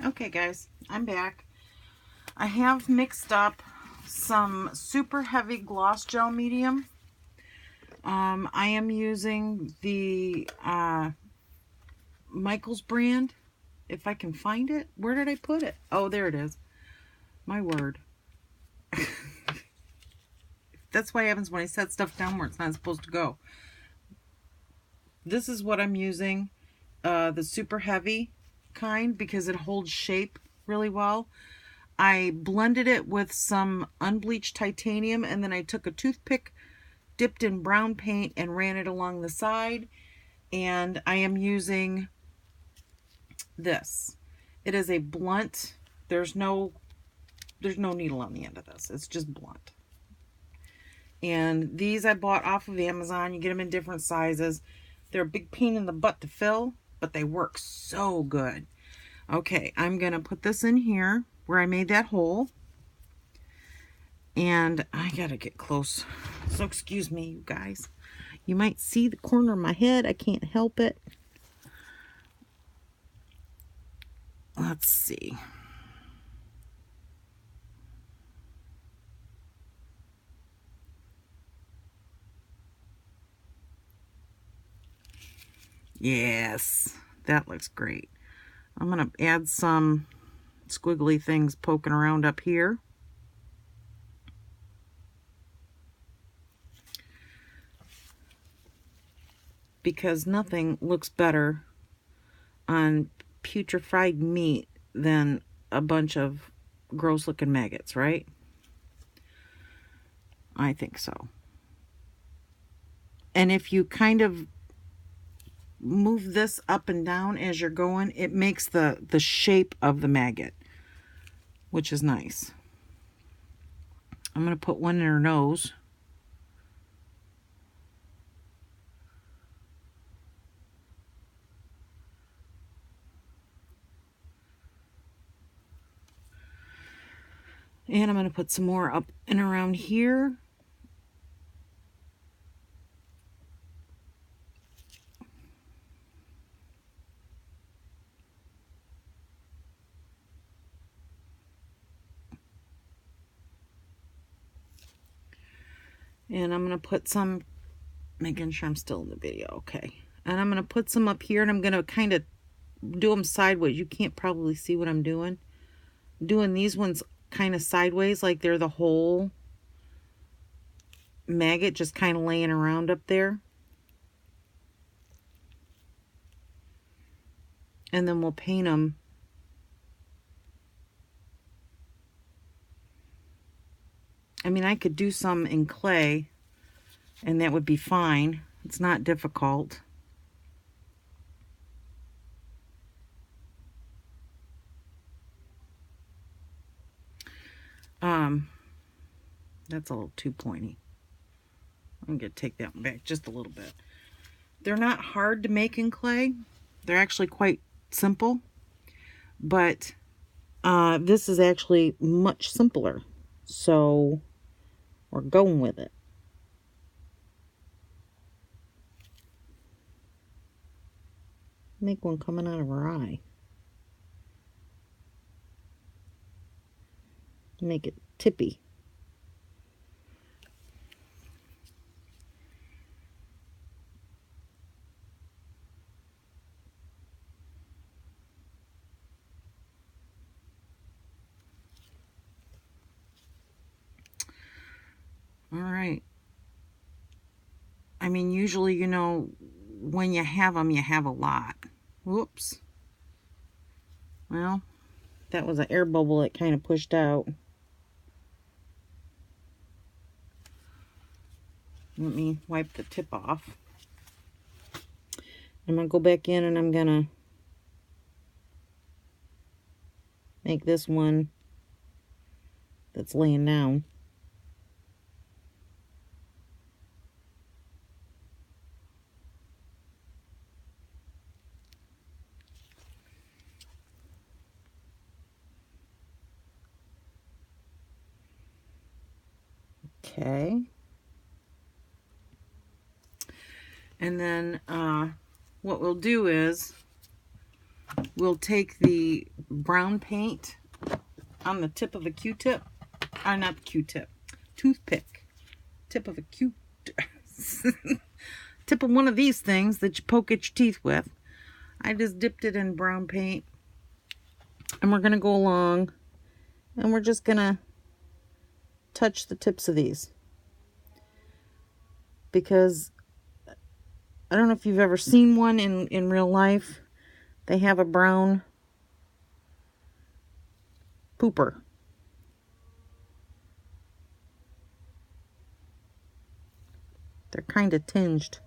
Okay guys, I'm back. I have mixed up some super heavy gloss gel medium. I am using the Michaels brand. If I can find it. Where did I put it? Oh, there it is. My word. That's what happens when I set stuff down where it's not supposed to go. This is what I'm using. The super heavy kind because it holds shape really well. I blended it with some unbleached titanium, and then I took a toothpick dipped in brown paint and ran it along the side. And I am using this. It is a blunt. There's no needle on the end of this. It's just blunt. And these I bought off of Amazon. You get them in different sizes. They're a big pain in the butt to fill, but they work so good. Okay, I'm going to put this in here where I made that hole. And I got to get close. So excuse me, you guys. You might see the corner of my head. I can't help it. Let's see. Yes, that looks great. I'm going to add some squiggly things poking around up here. Because nothing looks better on putrefied meat than a bunch of gross looking maggots, right? I think so. And if you kind of move this up and down as you're going, it makes the shape of the maggot, which is nice. I'm going to put one in her nose. And I'm going to put some more up and around here. And I'm going to put some, making sure I'm still in the video, okay. And I'm going to put some up here, and I'm going to kind of do them sideways. You can't probably see what I'm doing. Doing these ones kind of sideways, like they're the whole maggot just kind of laying around up there. And then we'll paint them. I mean, I could do some in clay, and that would be fine. It's not difficult. That's a little too pointy. I'm going to take that one back just a little bit. They're not hard to make in clay. They're actually quite simple. But this is actually much simpler. So we're going with it. Make one coming out of her eye. Make it tippy. All right. I mean, usually, you know, when you have them, you have a lot. Whoops. Well, that was an air bubble that kind of pushed out. Let me wipe the tip off. I'm going to go back in and I'm going to make this one that's laying down. Okay. And then what we'll do is we'll take the brown paint on the tip of a Q-tip. Or not the Q-tip. Toothpick. Tip of a Q... tip of one of these things that you poke at your teeth with. I just dipped it in brown paint. And we're going to go along. And we're just going to touch the tips of these. Because I don't know if you've ever seen one in real life. They have a brown pooper. They're kind of tinged.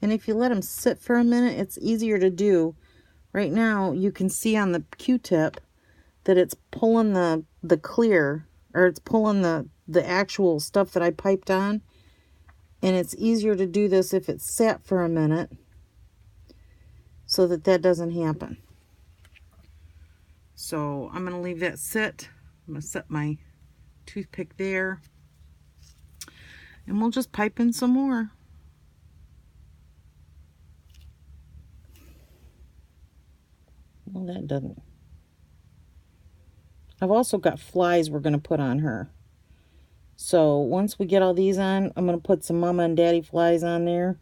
And if you let them sit for a minute, it's easier to do. Right now, you can see on the Q-tip that it's pulling the clear, or it's pulling the actual stuff that I piped on. And it's easier to do this if it's sat for a minute so that that doesn't happen. So I'm going to leave that sit. I'm going to set my toothpick there. And we'll just pipe in some more. Well, that doesn't. I've also got flies we're going to put on her. So once we get all these on, I'm going to put some mama and daddy flies on there.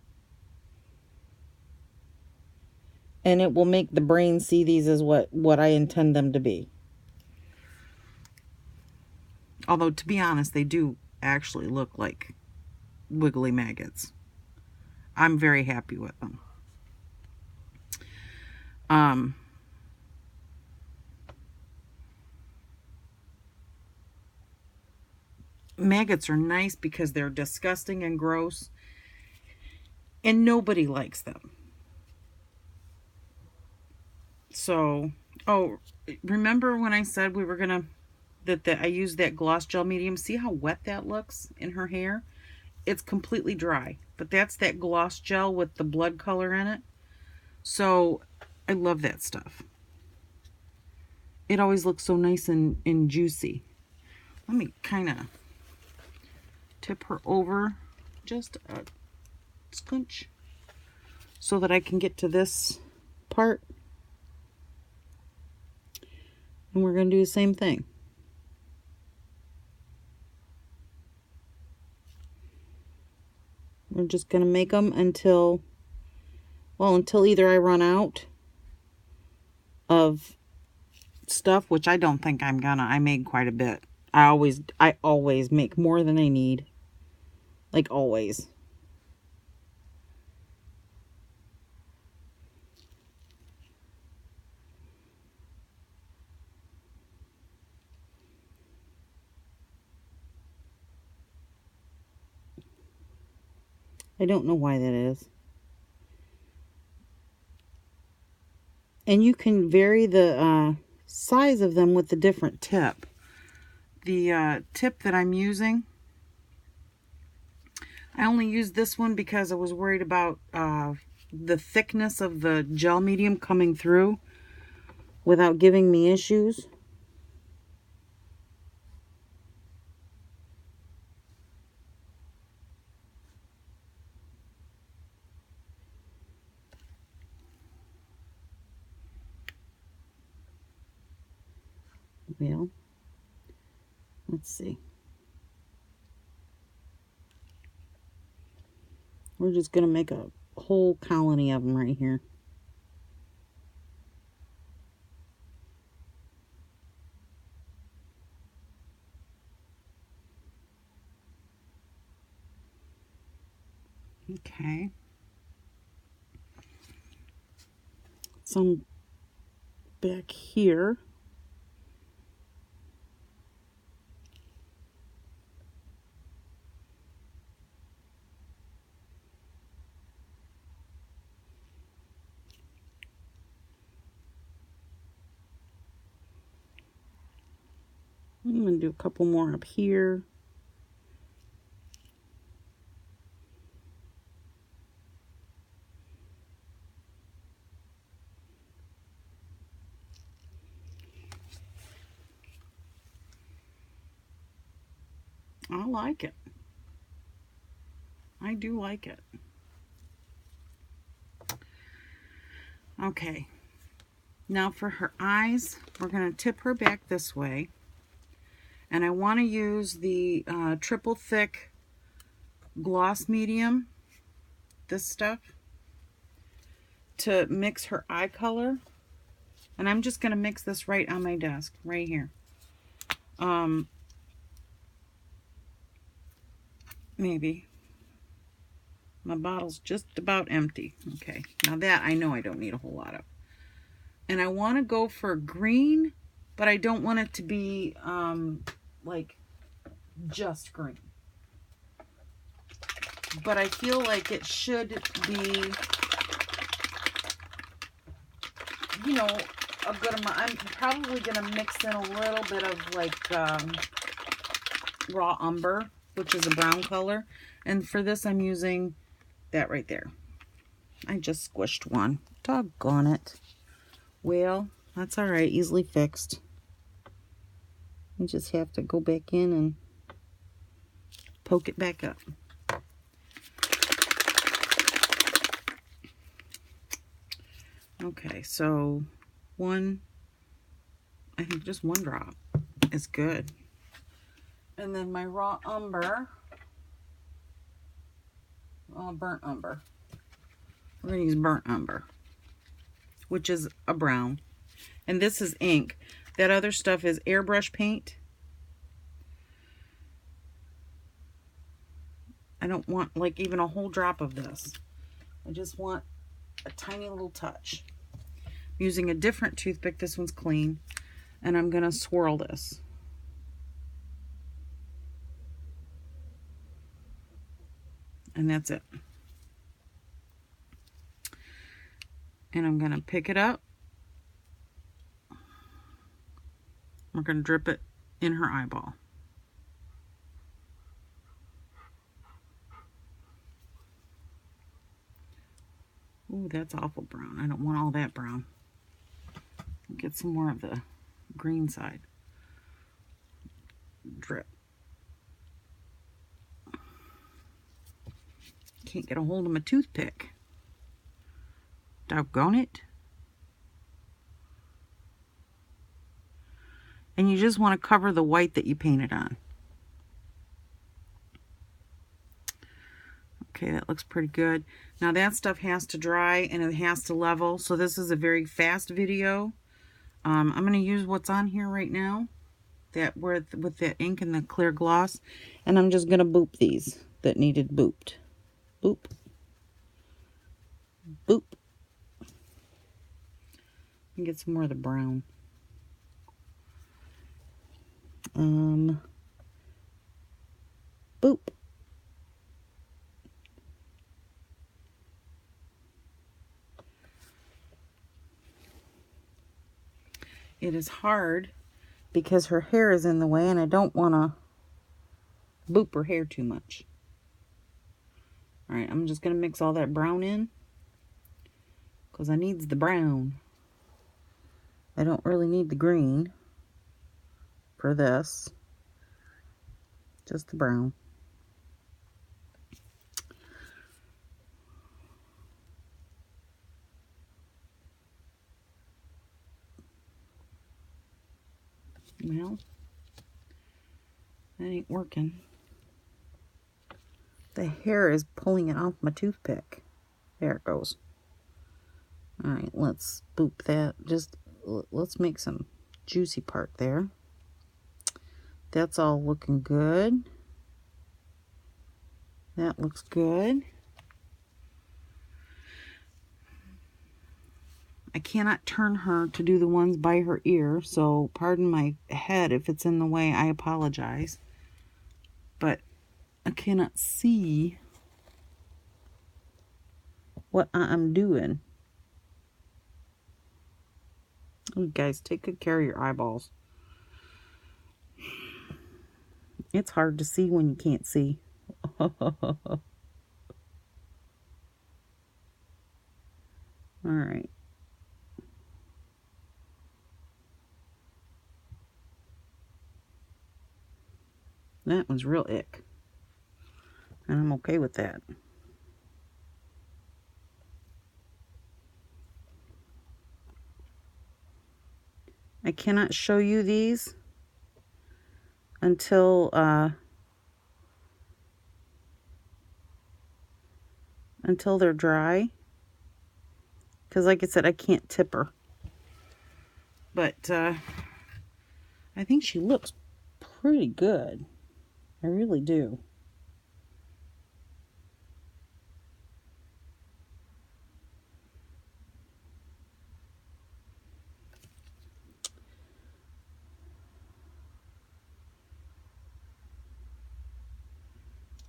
And it will make the brain see these as what I intend them to be. Although, to be honest, they do actually look like wiggly maggots. I'm very happy with them. Maggots are nice because they're disgusting and gross, and nobody likes them. So, oh, remember when I said we were gonna that I used that gloss gel medium? See how wet that looks in her hair? It's completely dry, but that's that gloss gel with the blood color in it. So I love that stuff. It always looks so nice and juicy. Let me kind of tip her over just a scunch so that I can get to this part. And we're going to do the same thing. We're just going to make them until either I run out of stuff, which I don't think I'm gonna. I made quite a bit. I always make more than I need. Like always. I don't know why that is. And you can vary the size of them with the different tip. The tip that I'm using, I only used this one because I was worried about the thickness of the gel medium coming through without giving me issues. Well, let's see. We're just going to make a whole colony of them right here. Okay. Some back here. I'm going to do a couple more up here. I like it. I do like it. Okay. Now for her eyes, we're going to tip her back this way. And I want to use the triple thick gloss medium, this stuff, to mix her eye color. And I'm just going to mix this right on my desk, right here. Maybe. My bottle's just about empty. Okay, now that I know I don't need a whole lot of. And I want to go for green, but I don't want it to be like just green. But I feel like it should be, you know, a good amount. I'm probably going to mix in a little bit of like raw umber, which is a brown color. And for this, I'm using that right there. I just squished one. Doggone it. Well, that's all right. Easily fixed. You just have to go back in and poke it back up. Okay, so I think just one drop is good. And then my raw umber, burnt umber. We're going to use burnt umber, which is a brown. And this is ink. That other stuff is airbrush paint. I don't want like even a whole drop of this. I just want a tiny little touch. I'm using a different toothpick. This one's clean. And I'm going to swirl this. And that's it. And I'm going to pick it up. We're going to drip it in her eyeball. Ooh, that's awful brown. I don't want all that brown. Get some more of the green side. Drip. Can't get a hold of my toothpick. Doggone it. And you just want to cover the white that you painted on. Okay, that looks pretty good. Now that stuff has to dry and it has to level. So this is a very fast video. I'm going to use what's on here right now. That with the ink and the clear gloss. And I'm just going to boop these that needed booped. Boop. Boop. And get some more of the brown. Boop. It is hard because her hair is in the way and I don't want to boop her hair too much. Alright, I'm just going to mix all that brown in because I needs the brown. I don't really need the green for this. Just the brown. Well, that ain't working. The hair is pulling it off my toothpick. There it goes. Alright, let's boop that. Just, let's make some juicy part there. That's all looking good. That looks good. I cannot turn her to do the ones by her ear, so pardon my head if it's in the way. I apologize. But I cannot see what I'm doing. Oh, guys, take good care of your eyeballs. It's hard to see when you can't see. All right. That was real ick. And I'm okay with that. I cannot show you these until they're dry. Because like I said, I can't tip her. But I think she looks pretty good. I really do.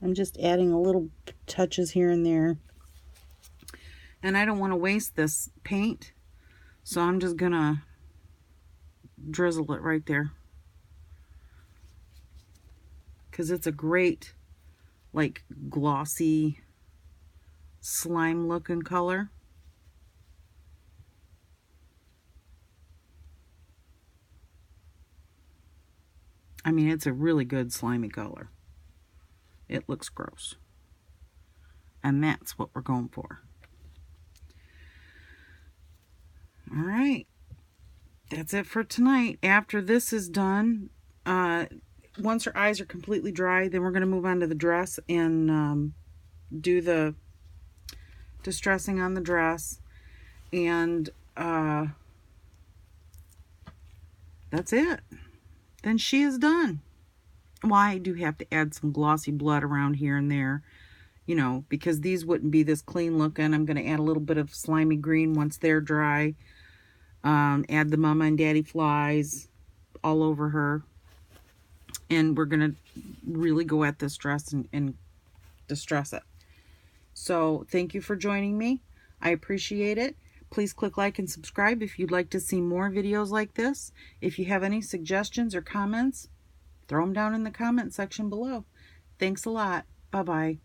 I'm just adding a little touches here and there. And I don't want to waste this paint, so I'm just gonna drizzle it right there. Because it's a great, like, glossy, slime looking color. I mean, it's a really good slimy color. It looks gross. And that's what we're going for. All right. That's it for tonight. After this is done, once her eyes are completely dry, then we're going to move on to the dress and do the distressing on the dress. And that's it. Then she is done. Well, I do have to add some glossy blood around here and there, you know, because these wouldn't be this clean looking. I'm going to add a little bit of slimy green once they're dry. Add the mama and daddy flies all over her. And we're going to really go at this dress and distress it. So thank you for joining me. I appreciate it. Please click like and subscribe if you'd like to see more videos like this. If you have any suggestions or comments, throw them down in the comment section below. Thanks a lot. Bye-bye.